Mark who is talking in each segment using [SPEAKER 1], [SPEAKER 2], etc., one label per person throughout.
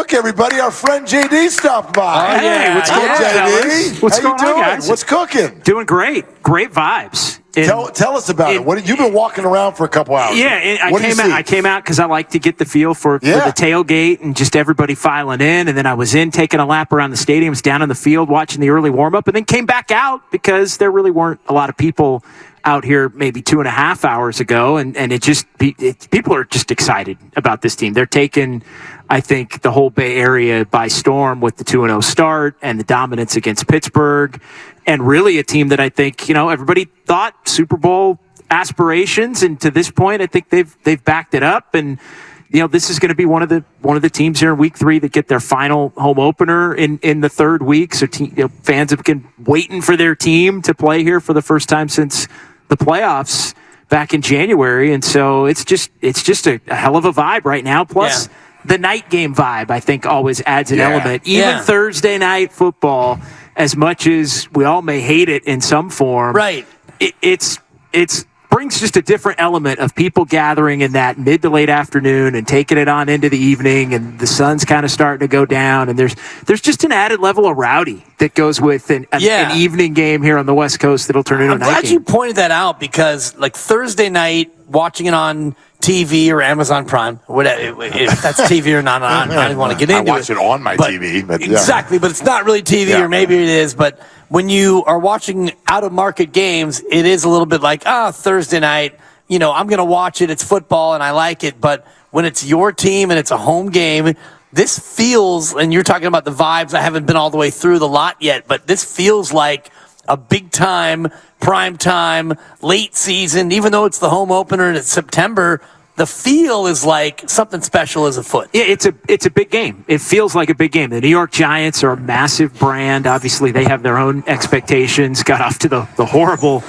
[SPEAKER 1] look, everybody, our friend JD stopped by.
[SPEAKER 2] Oh, yeah.
[SPEAKER 3] What's going on,
[SPEAKER 1] JD?
[SPEAKER 3] fellas? What's
[SPEAKER 1] How
[SPEAKER 3] going
[SPEAKER 1] you
[SPEAKER 3] on,
[SPEAKER 1] doing?
[SPEAKER 3] guys?
[SPEAKER 1] What's cooking?
[SPEAKER 3] Doing great. Great vibes.
[SPEAKER 1] Tell us about it. What you've been walking around for a couple hours.
[SPEAKER 3] Yeah,
[SPEAKER 1] What do you see?
[SPEAKER 3] I came out because I like to get the feel for the tailgate and just everybody filing in. And then I was in taking a lap around the stadium, was down in the field watching the early warm-up, and then came back out because there really weren't a lot of people out here maybe 2.5 hours ago. And people are just excited about this team. They're taking, I think, the whole Bay Area by storm with the 2-0 start and the dominance against Pittsburgh. And really a team that I think, everybody thought Super Bowl aspirations, and to this point, I think they've backed it up. And this is going to be one of the teams here in Week 3 that get their final home opener in the third week. So fans have been waiting for their team to play here for the first time since the playoffs back in January, and so it's just a hell of a vibe right now. Plus, the night game vibe, I think, always adds an element. Even Thursday night football, as much as we all may hate it in some form,
[SPEAKER 2] right?
[SPEAKER 3] It's brings just a different element of people gathering in that mid to late afternoon and taking it on into the evening, and the sun's kind of starting to go down, and there's just an added level of rowdy that goes with an evening game here on the West Coast that'll turn into a night game.
[SPEAKER 2] I'm glad you pointed that out, because like Thursday night, watching it on TV or Amazon Prime, whatever, if that's TV or not, I don't even want to get into it.
[SPEAKER 1] I watch it on my TV. But
[SPEAKER 2] exactly, but it's not really TV, or maybe it is. But when you are watching out-of-market games, it is a little bit like, Thursday night, I'm going to watch it. It's football, and I like it. But when it's your team and it's a home game, this feels, and you're talking about the vibes, I haven't been all the way through the lot yet, but this feels like a big-time, prime-time, late season. Even though it's the home opener and it's September, the feel is like something special is afoot.
[SPEAKER 3] Yeah, it's a big game. It feels like a big game. The New York Giants are a massive brand. Obviously, they have their own expectations. Got off to the horrible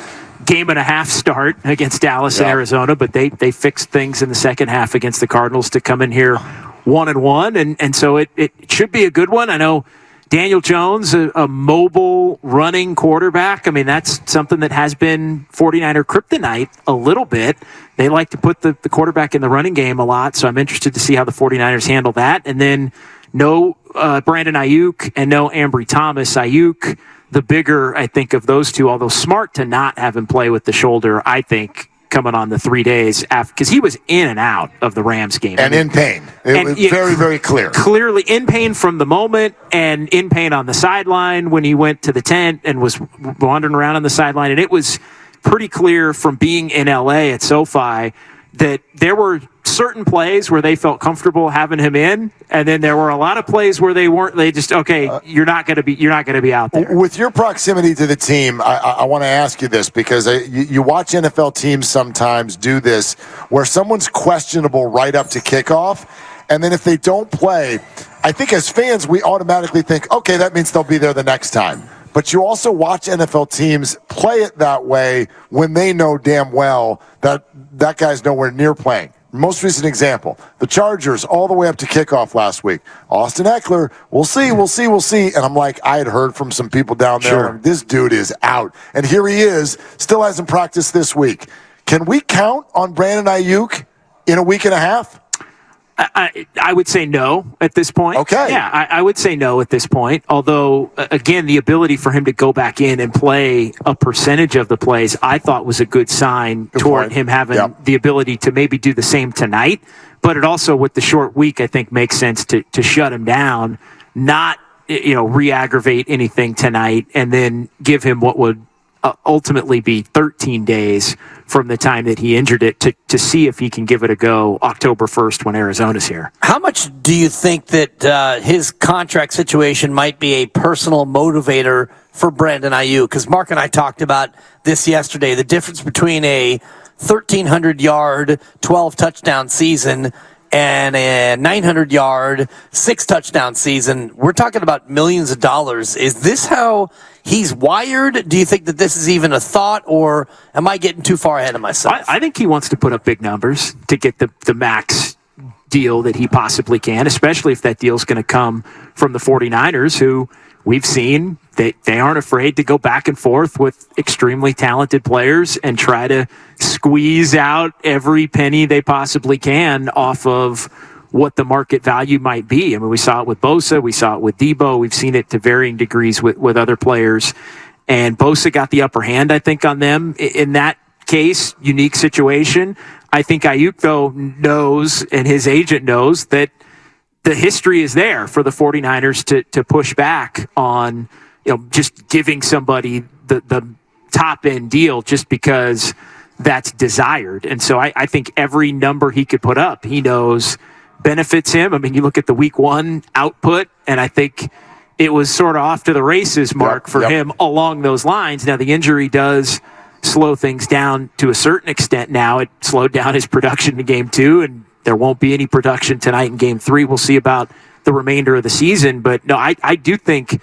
[SPEAKER 3] game-and-a-half start against Dallas and Arizona, but they fixed things in the second half against the Cardinals to come in here 1-1, and so it should be a good one. I know Daniel Jones, a mobile running quarterback. I mean, that's something that has been 49er kryptonite a little bit. They like to put the quarterback in the running game a lot, so I'm interested to see how the 49ers handle that. And then no Brandon Ayuk and no Ambry Thomas. Ayuk, the bigger, I think, of those two, although smart to not have him play with the shoulder, I think, coming on the 3 days after, because he was in and out of the Rams game.
[SPEAKER 1] And in pain. It was very, very clear.
[SPEAKER 3] Clearly in pain from the moment, and in pain on the sideline when he went to the tent and was wandering around on the sideline. And it was pretty clear from being in L.A. at SoFi that there were certain plays where they felt comfortable having him in, and then there were a lot of plays where they weren't. They just, you're not going to be out there.
[SPEAKER 1] With your proximity to the team, I want to ask you this, because you watch NFL teams sometimes do this where someone's questionable right up to kickoff, and then if they don't play, I think as fans we automatically think, okay, that means they'll be there the next time. But you also watch NFL teams play it that way when they know damn well that that guy's nowhere near playing. Most recent example, the Chargers all the way up to kickoff last week. Austin Eckler, we'll see. And I'm like, I had heard from some people down there, this dude is out. And here he is, still hasn't practiced this week. Can we count on Brandon Ayuk in a week and a half?
[SPEAKER 3] I would say no at this point.
[SPEAKER 1] Okay.
[SPEAKER 3] Yeah, I would say no at this point. Although, again, the ability for him to go back in and play a percentage of the plays, I thought was a good sign toward him having the ability to maybe do the same tonight. But it also, with the short week, I think makes sense to shut him down, not re-aggravate anything tonight, and then give him what would ultimately be 13 days from the time that he injured it to see if he can give it a go October 1st when Arizona's here.
[SPEAKER 2] How much do you think that his contract situation might be a personal motivator for Brandon Ayuk? Because Mark and I talked about this yesterday, the difference between a 1,300-yard, 12-touchdown season and a 900-yard, 6-touchdown season. We're talking about millions of dollars. Is this how he's wired? Do you think that this is even a thought, or am I getting too far ahead of myself?
[SPEAKER 3] I think he wants to put up big numbers to get the max deal that he possibly can, especially if that deal's going to come from the 49ers, who we've seen they aren't afraid to go back and forth with extremely talented players and try to squeeze out every penny they possibly can off of what the market value might be. I mean, we saw it with Bosa, we saw it with Debo, we've seen it to varying degrees with other players. And Bosa got the upper hand, I think, on them in that case, unique situation. I think Ayuk, though, knows, and his agent knows, that the history is there for the 49ers to push back on, just giving somebody the top end deal just because that's desired. And so I think every number he could put up, he knows benefits him. I mean, you look at the week 1 output, and I think it was sort of off to the races, Mark, for him along those lines. Now, the injury does slow things down to a certain extent now. It slowed down his production in game 2, and there won't be any production tonight in game 3. We'll see about the remainder of the season. But no, I do think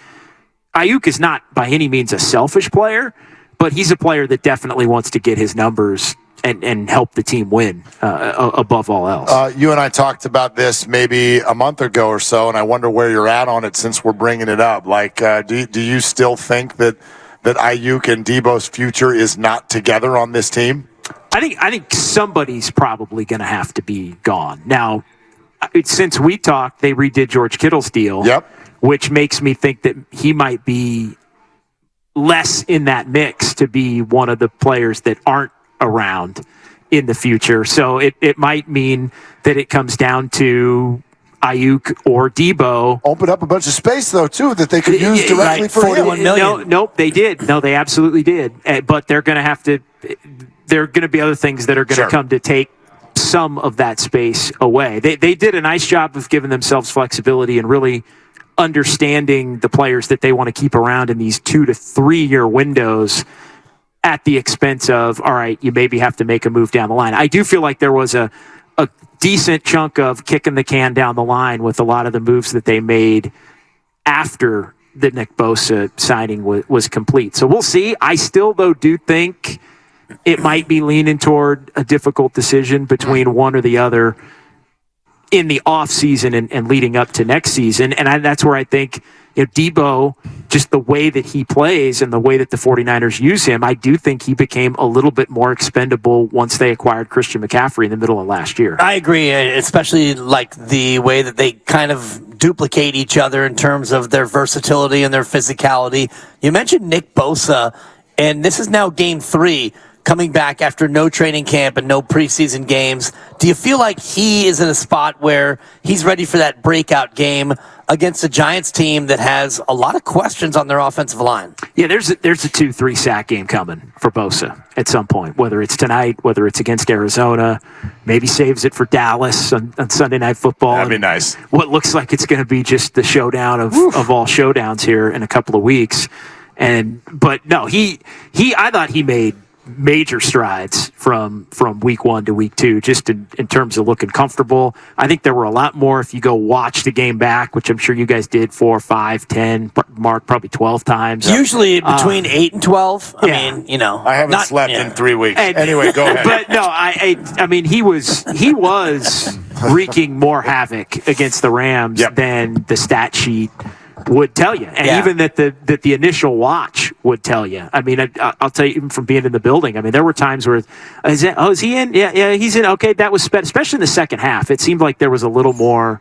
[SPEAKER 3] Ayuk is not by any means a selfish player, but he's a player that definitely wants to get his numbers and help the team win above all else.
[SPEAKER 1] You and I talked about this maybe a month ago or so, and I wonder where you're at on it since we're bringing it up. Like, do you still think that Ayuk and Debo's future is not together on this team?
[SPEAKER 3] I think somebody's probably going to have to be gone. Now, since we talked, they redid George Kittle's deal, which makes me think that he might be less in that mix to be one of the players that aren't around in the future. So it might mean that it comes down to Ayuk or Debo.
[SPEAKER 1] Open up a bunch of space, though, too, that they could use directly for
[SPEAKER 2] $41 million.
[SPEAKER 3] Nope, they did. No, they absolutely did. But they're going to have to – there are going to be other things that are going to come to take some of that space away. They did a nice job of giving themselves flexibility and really understanding the players that they want to keep around in these 2 to 3 year windows at the expense of, all right, you maybe have to make a move down the line. I do feel like there was a decent chunk of kicking the can down the line with a lot of the moves that they made after the Nick Bosa signing was complete. So we'll see. I still, though, do think it might be leaning toward a difficult decision between one or the other in the offseason and leading up to next season. And that's where I think Debo, just the way that he plays and the way that the 49ers use him, I do think he became a little bit more expendable once they acquired Christian McCaffrey in the middle of last year.
[SPEAKER 2] I agree, especially like the way that they kind of duplicate each other in terms of their versatility and their physicality. You mentioned Nick Bosa, and this is now game 3. Coming back after no training camp and no preseason games. Do you feel like he is in a spot where he's ready for that breakout game against a Giants team that has a lot of questions on their offensive line?
[SPEAKER 3] Yeah, there's a 2-3 sack game coming for Bosa at some point, whether it's tonight, whether it's against Arizona, maybe saves it for Dallas on Sunday Night Football.
[SPEAKER 1] That'd be nice.
[SPEAKER 3] What looks like it's going to be just the showdown of all showdowns here in a couple of weeks. But no, I thought he made major strides from week 1 to week 2, just in terms of looking comfortable. I think there were a lot more if you go watch the game back, which I'm sure you guys did 4, 5, 10, Mark, probably 12 times.
[SPEAKER 2] Usually between 8 and 12. I mean,
[SPEAKER 1] I haven't slept in 3 weeks. Anyway, go ahead.
[SPEAKER 3] But no, I mean, he was wreaking more havoc against the Rams than the stat sheet would tell you, and even that the initial watch would tell you. I mean, I'll tell you, even from being in the building, I mean, there were times where, is he in? Yeah, he's in. Okay, that was especially in the second half. It seemed like there was a little more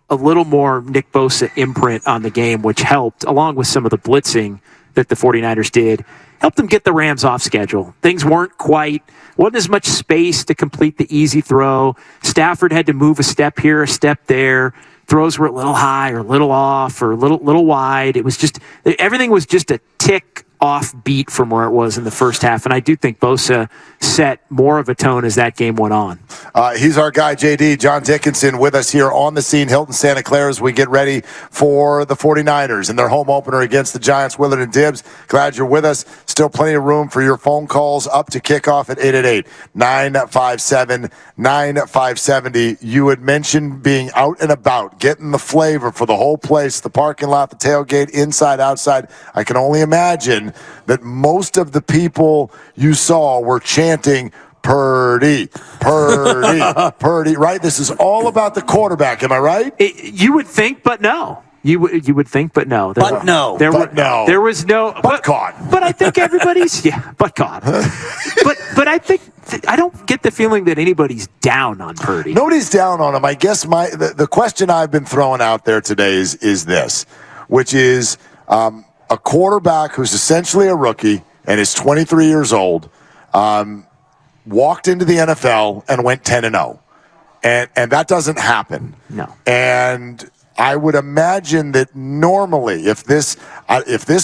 [SPEAKER 3] Nick Bosa imprint on the game, which helped, along with some of the blitzing that the 49ers did, helped them get the Rams off schedule. Things wasn't as much space to complete the easy throw. Stafford had to move a step here, a step there. Throws were a little high or a little off or a little wide. It was just, everything was just a tick off beat from where it was in the first half. And I do think Bosa set more of a tone as that game went on.
[SPEAKER 1] He's our guy, JD, John Dickinson, with us here on the scene, Hilton Santa Clara, as we get ready for the 49ers and their home opener against the Giants. Willard and Dibs, glad you're with us. Still plenty of room for your phone calls up to kickoff at 888-957-9570. You had mentioned being out and about, getting the flavor for the whole place, the parking lot, the tailgate, inside, outside. I can only imagine that most of the people you saw were chanting Purdy, Purdy, right? This is all about the quarterback. Am I right?
[SPEAKER 3] You would think, but no. You would think, but no. There was no.
[SPEAKER 1] But caught.
[SPEAKER 3] But I think everybody's but caught. but I think I don't get the feeling that anybody's down on Purdy.
[SPEAKER 1] Nobody's down on him. I guess the question I've been throwing out there today is this, which is a quarterback who's essentially a rookie and is 23 years old, walked into the NFL and went 10-0. And that doesn't happen.
[SPEAKER 3] No.
[SPEAKER 1] And I would imagine that normally if this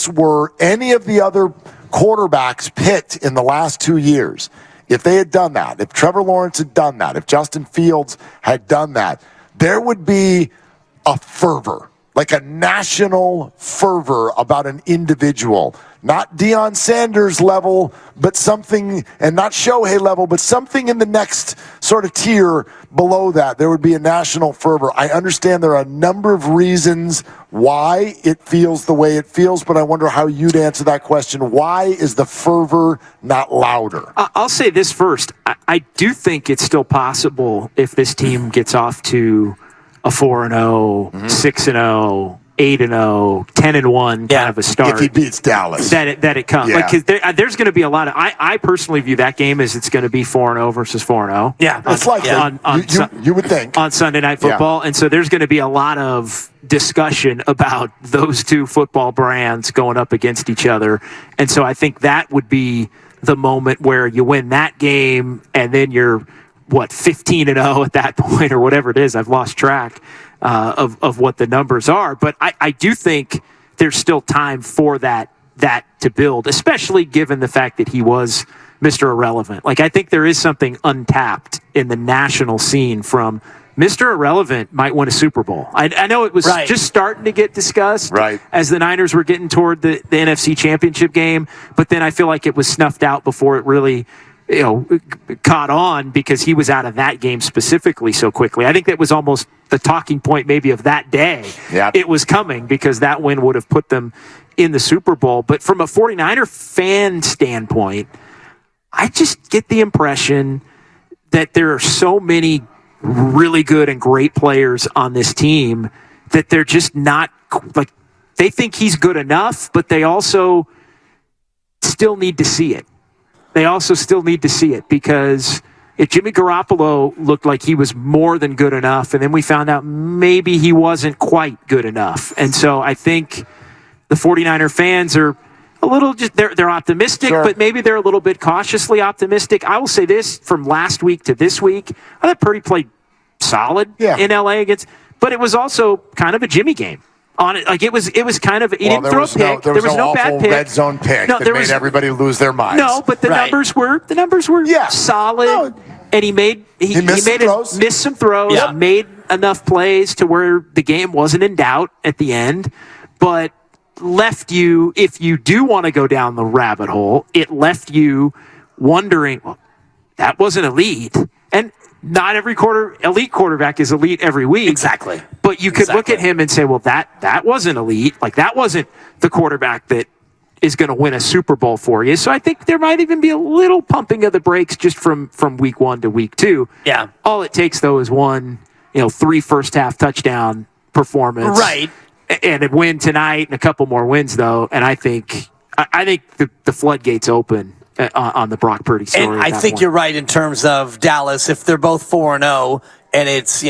[SPEAKER 1] were any of the other quarterbacks picked in the last 2 years, if they had done that, if Trevor Lawrence had done that, if Justin Fields had done that, there would be a fervor, like a national fervor about an individual. Not Deion Sanders level, but something, and not Shohei level, but something in the next sort of tier below that. There would be a national fervor. I understand there are a number of reasons why it feels the way it feels, but I wonder how you'd answer that question. Why is the fervor not louder?
[SPEAKER 3] I'll say this first. I do think it's still possible if this team gets off to a 4-0, 6-0, 8-0, 10-1 kind of a start.
[SPEAKER 1] If he beats Dallas.
[SPEAKER 3] That it comes.
[SPEAKER 1] Yeah.
[SPEAKER 3] Like, 'cause there's going to be a lot of. I personally view that game as it's going to be 4-0 versus 4-0.
[SPEAKER 2] Yeah.
[SPEAKER 1] It's likely. You would think.
[SPEAKER 3] On Sunday Night Football. And so there's going to be a lot of discussion about those two football brands going up against each other. And so I think that would be the moment where you win that game and then you're, 15-0 at that point or whatever it is. I've lost track of what the numbers are. But I do think there's still time for that to build, especially given the fact that he was Mr. Irrelevant. Like, I think there is something untapped in the national scene from Mr. Irrelevant might win a Super Bowl. I know it was just starting to get discussed as the Niners were getting toward the NFC Championship game, but then I feel like it was snuffed out before it really caught on because he was out of that game specifically so quickly. I think that was almost the talking point maybe of that day.
[SPEAKER 1] Yep.
[SPEAKER 3] It was coming because that win would have put them in the Super Bowl. But from a 49er fan standpoint, I just get the impression that there are so many really good and great players on this team that they're just not like, they think he's good enough, but they also still need to see it. They also still need to see it because if Jimmy Garoppolo looked like he was more than good enough, and then we found out maybe he wasn't quite good enough. And so I think the 49er fans are a little they're optimistic, but maybe they're a little bit cautiously optimistic. I will say this, from last week to this week, I thought Purdy played solid in LA but it was also kind of a Jimmy game. On it, like it was kind of he didn't throw a pick.
[SPEAKER 1] There was no
[SPEAKER 3] bad pick.
[SPEAKER 1] Red zone pick that made everybody lose their minds.
[SPEAKER 3] No, but the numbers were solid, and he missed some throws, made enough plays to where the game wasn't in doubt at the end, but left you, if you do want to go down the rabbit hole, it left you wondering, well, that wasn't elite, and not every elite quarterback is elite every week.
[SPEAKER 2] Exactly.
[SPEAKER 3] But you could look at him and say, well, that wasn't elite. Like, that wasn't the quarterback that is going to win a Super Bowl for you. So I think there might even be a little pumping of the brakes just from week 1 to week 2.
[SPEAKER 2] Yeah.
[SPEAKER 3] All it takes, though, is one, 3 first-half touchdown performance.
[SPEAKER 2] Right.
[SPEAKER 3] And a win tonight and a couple more wins, though. And I think the floodgates open on the Brock Purdy story.
[SPEAKER 2] And I think you're right in terms of Dallas. If they're both 4-0 and it's,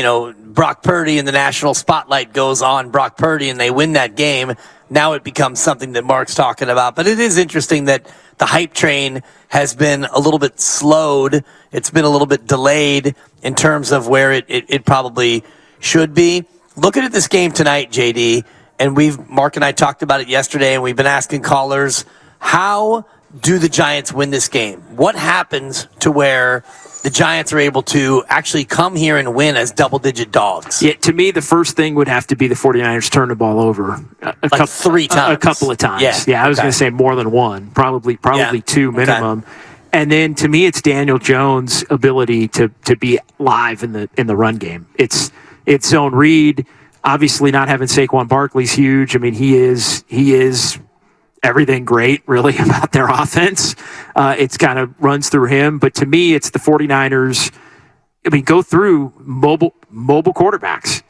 [SPEAKER 2] Brock Purdy and the national spotlight goes on Brock Purdy and they win that game, now it becomes something that Mark's talking about. But it is interesting that the hype train has been a little bit slowed. It's been a little bit delayed in terms of where it probably should be. Looking at this game tonight, JD, and Mark and I talked about it yesterday, and we've been asking callers, how do the Giants win this game? What happens to where the Giants are able to actually come here and win as double-digit dogs?
[SPEAKER 3] Yeah, to me, the first thing would have to be the 49ers turn the ball over
[SPEAKER 2] three times.
[SPEAKER 3] A couple of times. Yeah, I was going to say more than one, probably 2 minimum. Okay. And then to me, it's Daniel Jones' ability to be live in the run game. It's zone read. Obviously, not having Saquon Barkley's huge. I mean, he is everything great, really, about their offense. It's kind of runs through him. But to me, it's the 49ers. Go through mobile quarterbacks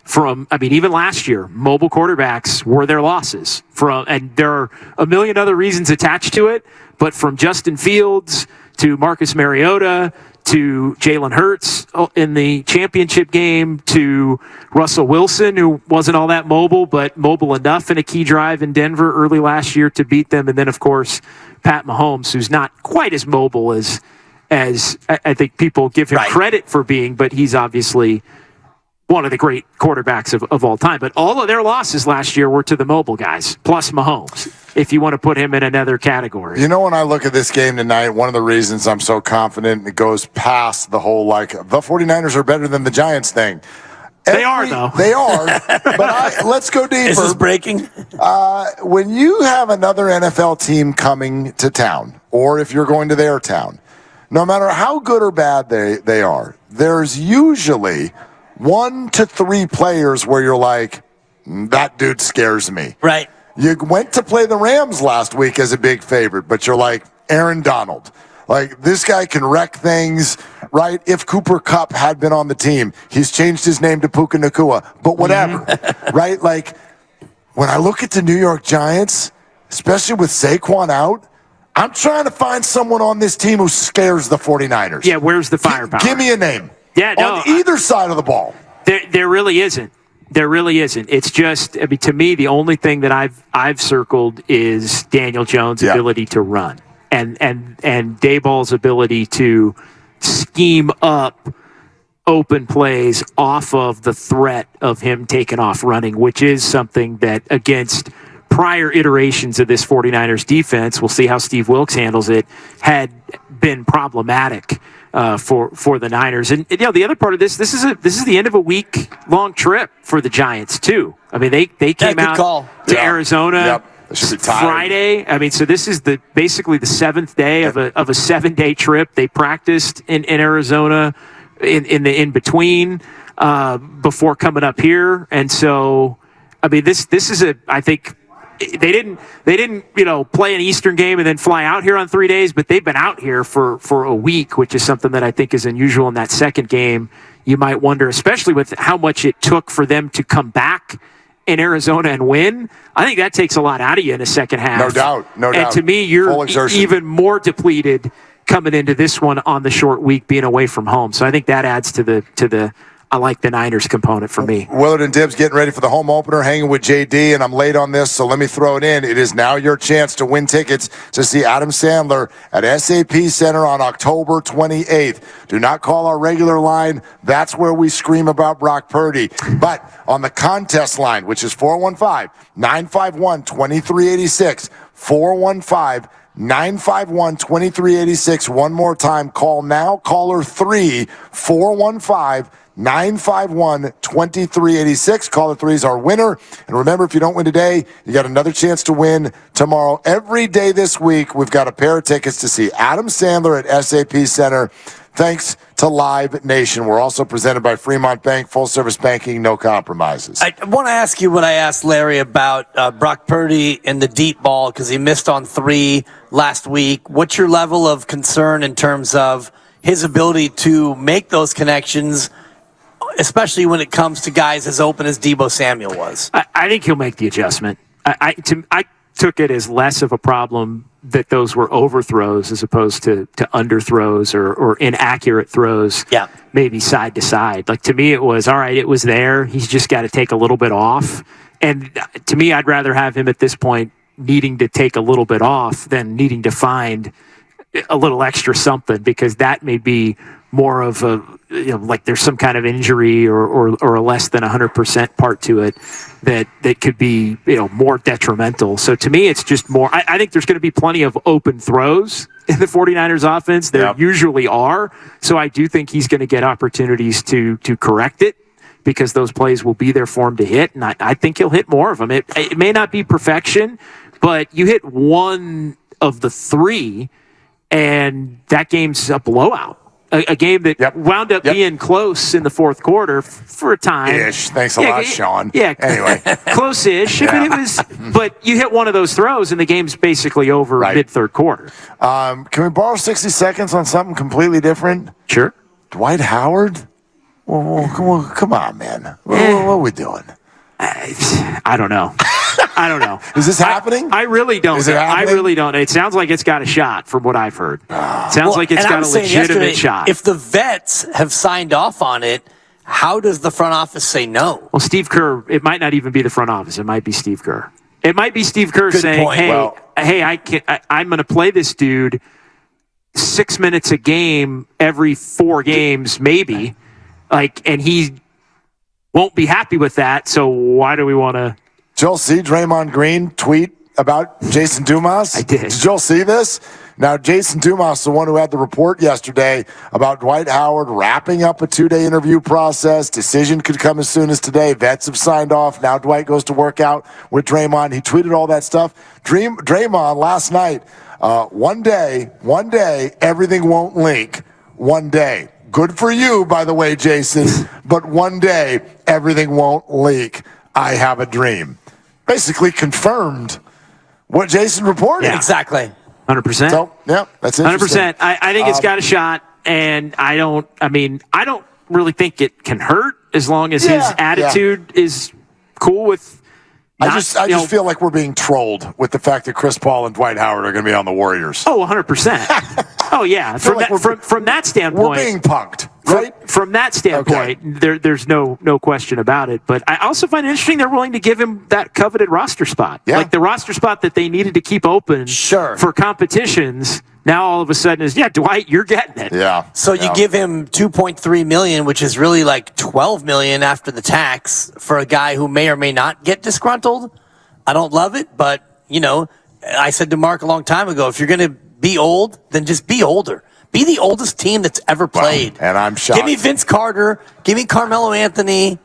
[SPEAKER 3] even last year, mobile quarterbacks were their losses and there are a million other reasons attached to it, but from Justin Fields to Marcus Mariota to Jalen Hurts in the championship game, to Russell Wilson, who wasn't all that mobile, but mobile enough in a key drive in Denver early last year to beat them. And then, of course, Pat Mahomes, who's not quite as mobile as I think people give him credit for being, but he's obviously one of the great quarterbacks of all time. But all of their losses last year were to the mobile guys, plus Mahomes, if you want to put him in another category.
[SPEAKER 1] You know, when I look at this game tonight, one of the reasons I'm so confident, it goes past the whole, like, the 49ers are better than the Giants thing.
[SPEAKER 3] They are, though.
[SPEAKER 1] They are. But let's go deeper.
[SPEAKER 2] Is this breaking?
[SPEAKER 1] When you have another NFL team coming to town, or if you're going to their town, no matter how good or bad they are, there's usually 1 to 3 players where you're like, that dude scares me.
[SPEAKER 2] Right.
[SPEAKER 1] You went to play the Rams last week as a big favorite, but you're like, Aaron Donald. Like, this guy can wreck things, right? If Cooper Kupp had been on the team, he's changed his name to Puka Nacua, but whatever, right? Like, when I look at the New York Giants, especially with Saquon out, I'm trying to find someone on this team who scares the 49ers.
[SPEAKER 3] Yeah, where's the firepower?
[SPEAKER 1] Give me a name.
[SPEAKER 3] Yeah, no,
[SPEAKER 1] on either side of the ball.
[SPEAKER 3] There really isn't. There really isn't. It's just, I mean, to me, the only thing that I've circled is Daniel Jones' ability to run and Dayball's ability to scheme up open plays off of the threat of him taking off running, which is something that against prior iterations of this 49ers defense, we'll see how Steve Wilks handles it, had been problematic for the Niners. And you know, the other part of this is the end of a week-long trip for the Giants too. I mean, they came out to Arizona Friday. I mean, so this is basically the 7th day of a 7-day trip. They practiced in Arizona in the in between before coming up here, and so I mean, this is I think. They didn't, play an Eastern game and then fly out here on 3 days, but they've been out here for a week, which is something that I think is unusual in that second game. You might wonder, especially with how much it took for them to come back in Arizona and win. I think that takes a lot out of you in the second half.
[SPEAKER 1] No doubt.
[SPEAKER 3] And to me, you're even more depleted coming into this one on the short week, being away from home. So I think that adds to the I like the Niners component for me.
[SPEAKER 1] Willard and Dibs getting ready for the home opener, hanging with JD, and I'm late on this, so let me throw it in. It is now your chance to win tickets to see Adam Sandler at SAP Center on October 28th. Do not call our regular line. That's where we scream about Brock Purdy. But on the contest line, which is 415-951-2386, 415-951-2386. One more time. Call now. Caller 3, 415-951-2386. Caller 3 is our winner. And remember, if you don't win today, you got another chance to win tomorrow. Every day this week, we've got a pair of tickets to see Adam Sandler at SAP Center. Thanks to Live Nation. We're also presented by Fremont Bank, full service banking, no compromises.
[SPEAKER 2] I want to ask you what I asked Larry about Brock Purdy and the deep ball, because he missed on 3 last week. What's your level of concern in terms of his ability to make those connections, especially when it comes to guys as open as Deebo Samuel was?
[SPEAKER 3] I think he'll make the adjustment. I took it as less of a problem that those were overthrows as opposed to underthrows or inaccurate throws, maybe side to side. Like, to me, it was, all right, it was there. He's just got to take a little bit off. And to me, I'd rather have him at this point needing to take a little bit off than needing to find a little extra something, because that may be more of a, like there's some kind of injury or a less than 100% part to it that could be, more detrimental. So to me, it's just more, I think there's going to be plenty of open throws in the 49ers offense. There usually are. So I do think he's going to get opportunities to correct it, because those plays will be there for him to hit. And I think he'll hit more of them. It may not be perfection, but you hit one of the 3 and that game's a blowout. A game that wound up being close in the fourth quarter for a time.
[SPEAKER 1] Ish. Thanks a lot, Sean.
[SPEAKER 3] Yeah. Anyway. Close-ish. I mean, it was, but you hit one of those throws and the game's basically over mid-third quarter.
[SPEAKER 1] Can we borrow 60 seconds on something completely different?
[SPEAKER 3] Sure.
[SPEAKER 1] Dwight Howard? Well, come on, man. What are we doing?
[SPEAKER 3] I don't know. I don't know.
[SPEAKER 1] Is this happening?
[SPEAKER 3] I really don't.
[SPEAKER 1] Is it happening?
[SPEAKER 3] I really don't. It sounds like it's got a shot from what I've heard. Sounds like it's got a legitimate shot.
[SPEAKER 2] If the vets have signed off on it, how does the front office say no?
[SPEAKER 3] Well, Steve Kerr, it might not even be the front office. It might be Steve Kerr. It might be Steve Kerr saying,
[SPEAKER 2] point.
[SPEAKER 3] hey, I'm going to play this dude 6 minutes a game every 4 games, maybe. And he won't be happy with that. So why do we want to?
[SPEAKER 1] Did y'all see Draymond Green tweet about Jason Dumas?
[SPEAKER 3] I did.
[SPEAKER 1] Did y'all see this? Now, Jason Dumas, the one who had the report yesterday about Dwight Howard wrapping up a 2-day interview process. Decision could come as soon as today. Vets have signed off. Now Dwight goes to work out with Draymond. He tweeted all that stuff. Draymond last night, one day, everything won't link. One day. Good for you, by the way, Jason. But one day, everything won't leak. I have a dream. Basically confirmed what Jason reported.
[SPEAKER 2] Yeah, exactly.
[SPEAKER 3] 100%.
[SPEAKER 1] So, yeah, that's interesting.
[SPEAKER 3] 100%. I think it's got a shot, and I don't really think it can hurt as long as his attitude is cool with. I
[SPEAKER 1] just feel like we're being trolled with the fact that Chris Paul and Dwight Howard are going to be on the Warriors.
[SPEAKER 3] Oh, 100%. Oh, yeah. From that standpoint.
[SPEAKER 1] We're being punked, right?
[SPEAKER 3] From that standpoint, there's no question about it. But I also find it interesting they're willing to give him that coveted roster spot.
[SPEAKER 1] Yeah.
[SPEAKER 3] Like the roster spot that they needed to keep open for competitions. Now all of a sudden is, Dwight, you're getting it.
[SPEAKER 1] Yeah.
[SPEAKER 2] So you give him $2.3 million, which is really like $12 million after the tax for a guy who may or may not get disgruntled. I don't love it, but I said to Mark a long time ago, if you're going to be old, then just be older. Be the oldest team that's ever played.
[SPEAKER 1] Wow. And I'm shocked.
[SPEAKER 2] Give me Vince Carter. Give me Carmelo Anthony.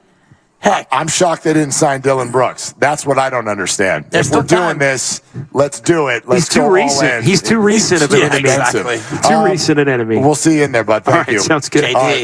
[SPEAKER 2] Heck.
[SPEAKER 1] I'm shocked they didn't sign Dylan Brooks. That's what I don't understand.
[SPEAKER 2] There's
[SPEAKER 1] if we're
[SPEAKER 2] still
[SPEAKER 1] doing this, let's do it. Let's
[SPEAKER 3] He's too recent. He's too recent of an enemy.
[SPEAKER 2] Exactly.
[SPEAKER 3] Too recent an enemy.
[SPEAKER 1] We'll see you in there, bud. Thank you.
[SPEAKER 3] Sounds good.
[SPEAKER 2] JD.